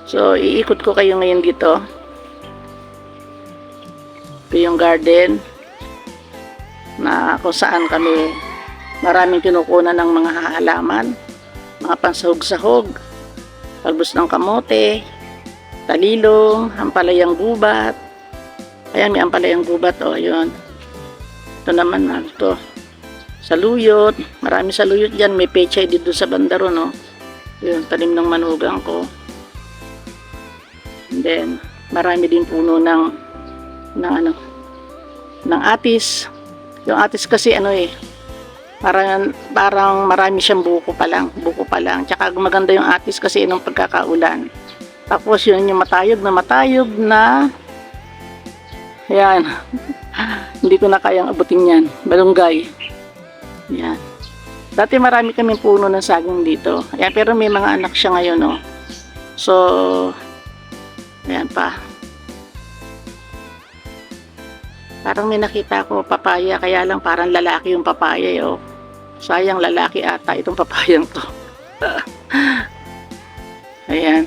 So, iikot ko kayo ngayon dito. Ito yung garden na kung saan kami maraming kinukunan ng mga halaman, mga pansahog-sahog, talbos ng kamote, talilong, ampalayang gubat. Ayan, may ampalayang gubat, o, yun. Ito naman, ito, saluyot. Marami saluyot dyan. May pechay dito sa bandaro, no? Yun, tanim ng manugang ko. And then, marami din puno ng atis. Yung atis kasi parang marami siyang buko pa lang. Tsaka maganda yung atis kasi nung pagkakaulan. Tapos yun yung matayog na yan. Hindi ko na kayang abutin yan. Balunggay. Yan. Dati marami kaming puno ng saging dito. Ayan, pero may mga anak siya ngayon, no. So, ayan pa. Parang may nakita ko papaya, kaya lang parang lalaki yung papaya, oh. Sayang, lalaki ata itong papayang to. Ayan.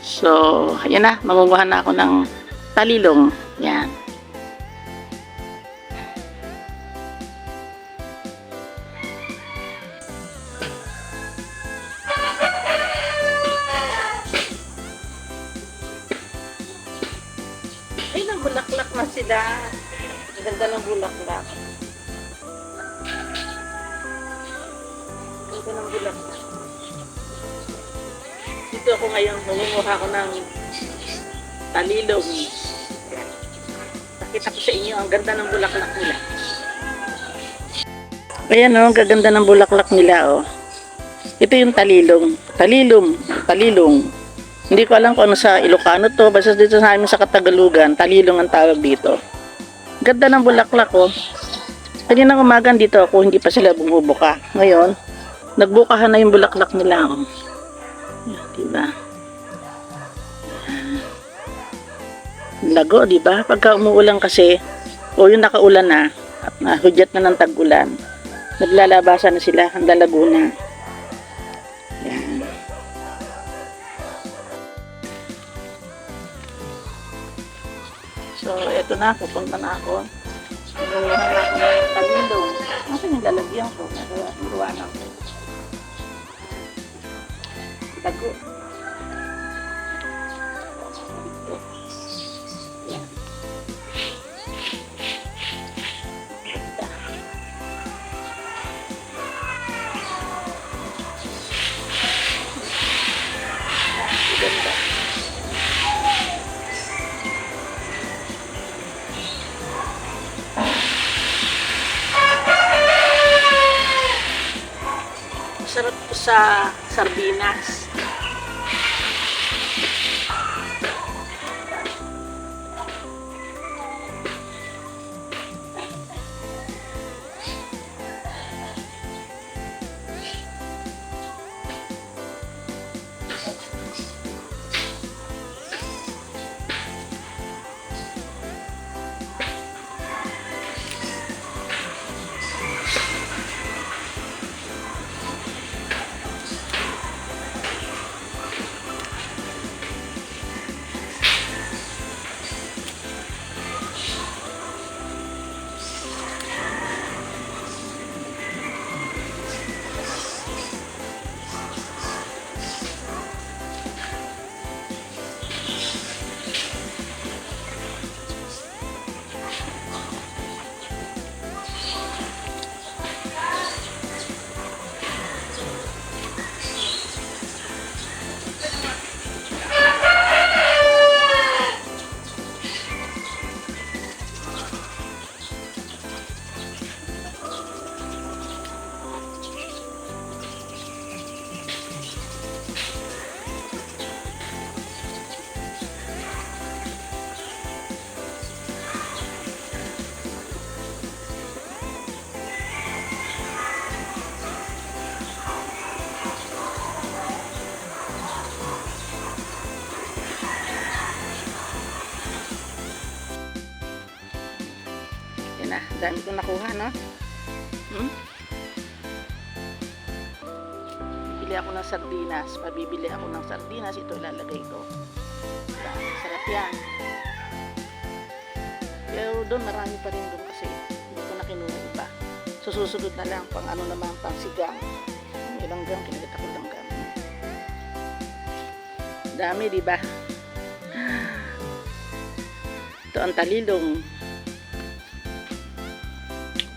So, ayan na, mangunguha na ako ng talilong. Yan. Ay, nabulaklak na sila. Ang ganda ng bulaklak. Ang ganda ng bulaklak. Dito ako ngayon, mangunguha ko ng talilong. Nakita ko sa inyo, ang ganda ng bulaklak nila. Ayan, oh, ang gaganda ng bulaklak nila, oh. Ito yung talilong. Talilong. Hindi ko alam kung ano sa Ilocano to, basta dito sa amin sa Katagalugan, talilong ang tawag dito. Ganda ng bulaklak, oh. Kaninang umaga dito ako, hindi pa sila bumubuka. Ngayon, nagbukahan na yung bulaklak nila, oh. Yan, diba? Lago, diba? Pagka umuulan kasi, o yung nakaulan na, at nahudyat na ng tag-ulan, naglalabasan na sila, ang lalago na. Yan. So, eto na, pupunta na ako. Nagulungan na ako ng talindong. Ano yung lalagyan ko? Nagawa na ako. Lago. Yan. Ganda. Ganda. Sarap po sa sardinas. Yan na, dami kong nakuha, no? bibili ako ng sardinas. Pabibili ako ng sardinas. Ito ilalagay ko. Yan, sarap yan. Pero doon marami pa rin doon kasi hindi ko na kinuha iba. So susunod na lang pang ano naman, pang sigang. May langgam, kinagat ako langgam. Dami, di ba? Ito ang talilong.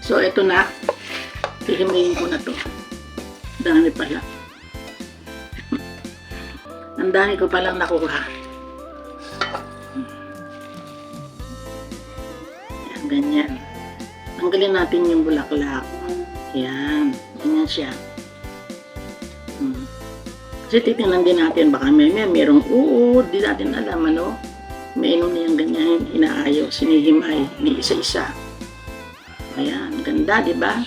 So ito na. Hihimayin ko na to. Dami pala. Ang dami ko palang nakuha. Yan, ganyan. Tanggalin natin yung bulaklak. Yan. Ganyan siya. Kasi titingnan din natin. Baka merong uod. Di natin alam, ano. May inom na yung ganyan. Inaayos. Sinihimay. Ni isa-isa. Ayan. Ganda, di ba?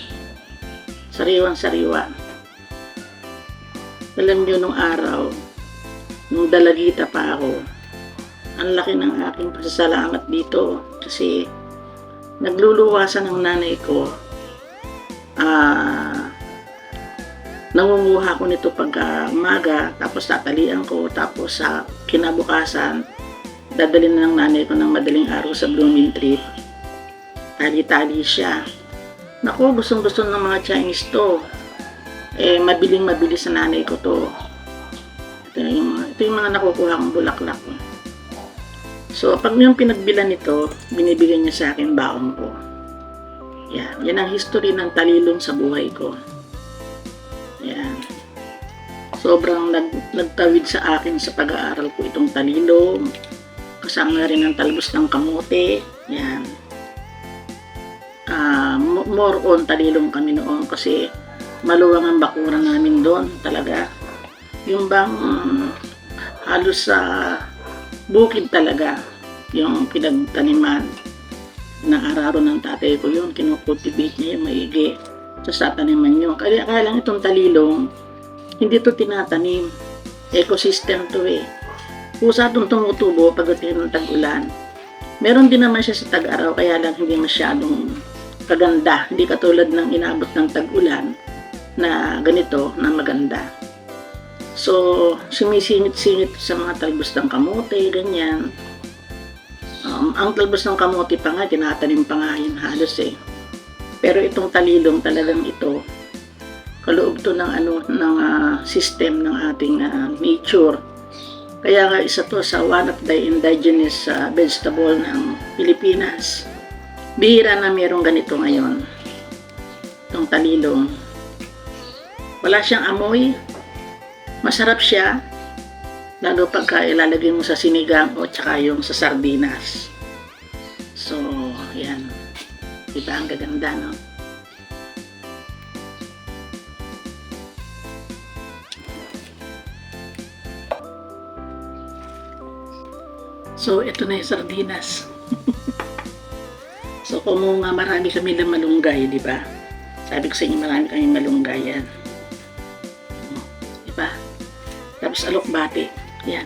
Sariwang-sariwa. Alam nyo, nung araw, nung dalagita pa ako, ang laki ng aking pasasalamat dito kasi nagluluwasan ng nanay ko. Nangunguha ko nito pagka umaga, tapos tatalian ko, tapos sa kinabukasan, dadalhin na ng nanay ko ng madaling araw sa blooming tree. Tali-tali siya. Naku, gustong-gusto ng mga Chinese to. Mabiling-mabili sa nanay ko to. Ito yung mga nakukuha kong bulaklak. So, pag yung pinagbilan nito, binibigyan niya sa akin baon ko. Yan ang history ng talilong sa buhay ko. Yan. Sobrang nagtawid sa akin sa pag-aaral ko itong talilong. Kasama rin ang talbos ng kamote. Yan. More on talilong kami noon kasi maluwang ang bakuran namin doon talaga. Yung bang halos sa bukid talaga yung pinagtaniman na araro ng tatay ko yun. Kinukultivate niya yung maigi sa taniman nyo. Kaya lang itong talilong hindi to tinatanim. Ecosystem to eh. Kusa itong tumutubo pagdating ng tag-ulan. Meron din naman siya sa tag-araw kaya lang hindi masyadong kaganda. Hindi katulad ng inabot ng tag-ulan na ganito, na maganda. So, sumisingit-singit sa mga talbos ng kamote, ganyan. Ang talbos ng kamote pa nga, tinatanim pa nga yun halos eh. Pero itong talilong talagang ito, kaloob to ng system ng ating nature. Kaya nga isa to sa one of the indigenous vegetable ng Pilipinas. Bihira na mayroong ganito ngayon. Itong talilong. Wala siyang amoy. Masarap siya. Lalo pagka ilalagay mo sa sinigang o tsaka yung sa sardinas. So, yan. Diba ang gaganda, no? So, ito na yung sardinas. So, kung nga marami kami ng malunggay, di ba? Sabi ko sa inyo, marami kami malunggay yan. Di ba? Tapos alokbate. Yan.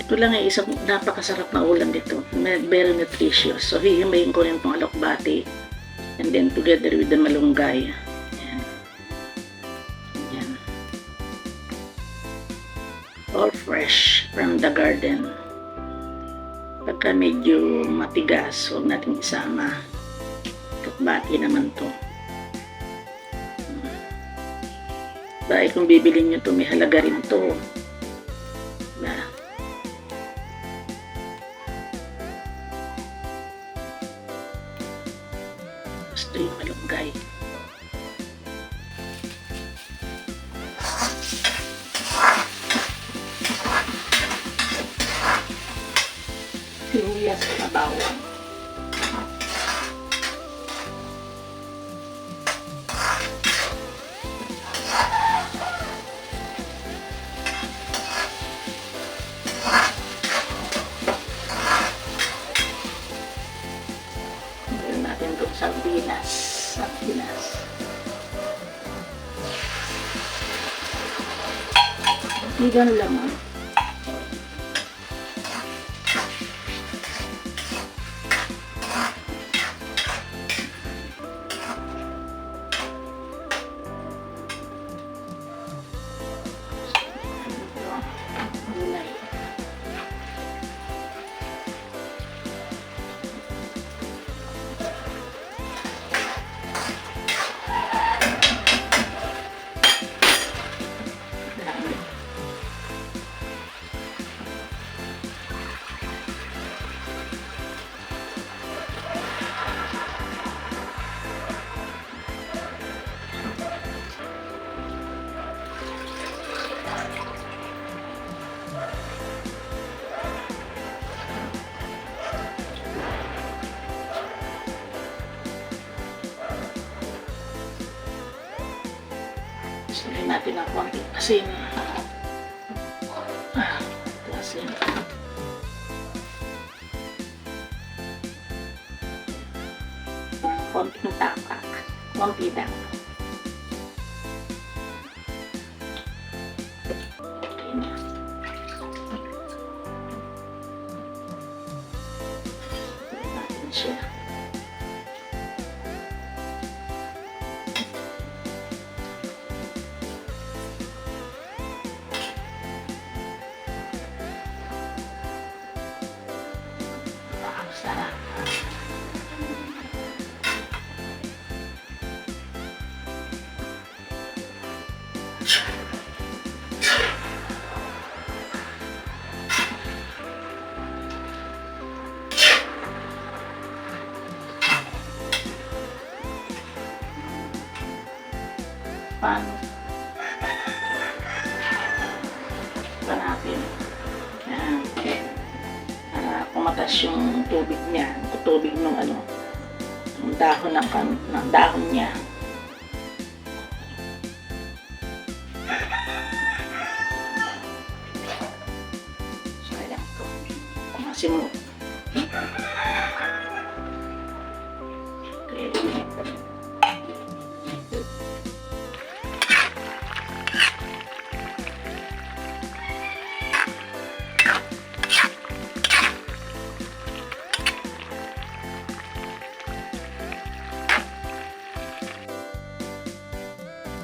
Ito lang ay isang napakasarap na ulam dito. Very nutritious. So, hihimayin ko rin itong alokbate. And then, together with the malunggay. Yan. Yan. All fresh from the garden. Pagka medyo matigas, huwag natin isama. Alokbate naman to. Dahil kung bibilin nyo to, may halaga rin to. Diba? Gusto yung malunggay. Sibuyas na bawang. Gawin natin itong sardinas. Higan lamang. Lagyan natin ng konting asin. Asin. Konting tapak. Konti lang. Okay na. Lagyan natin siya. Sarap. Pan. Ito natin. Yan. Para kumatas yung tubig niya. Tubig ng ano, yung dahon ng dahon niya. So, ayan ito. Kumasin mo. Okay.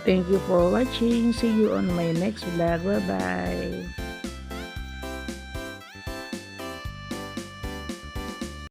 Thank you for watching. See you on my next vlog. Bye-bye.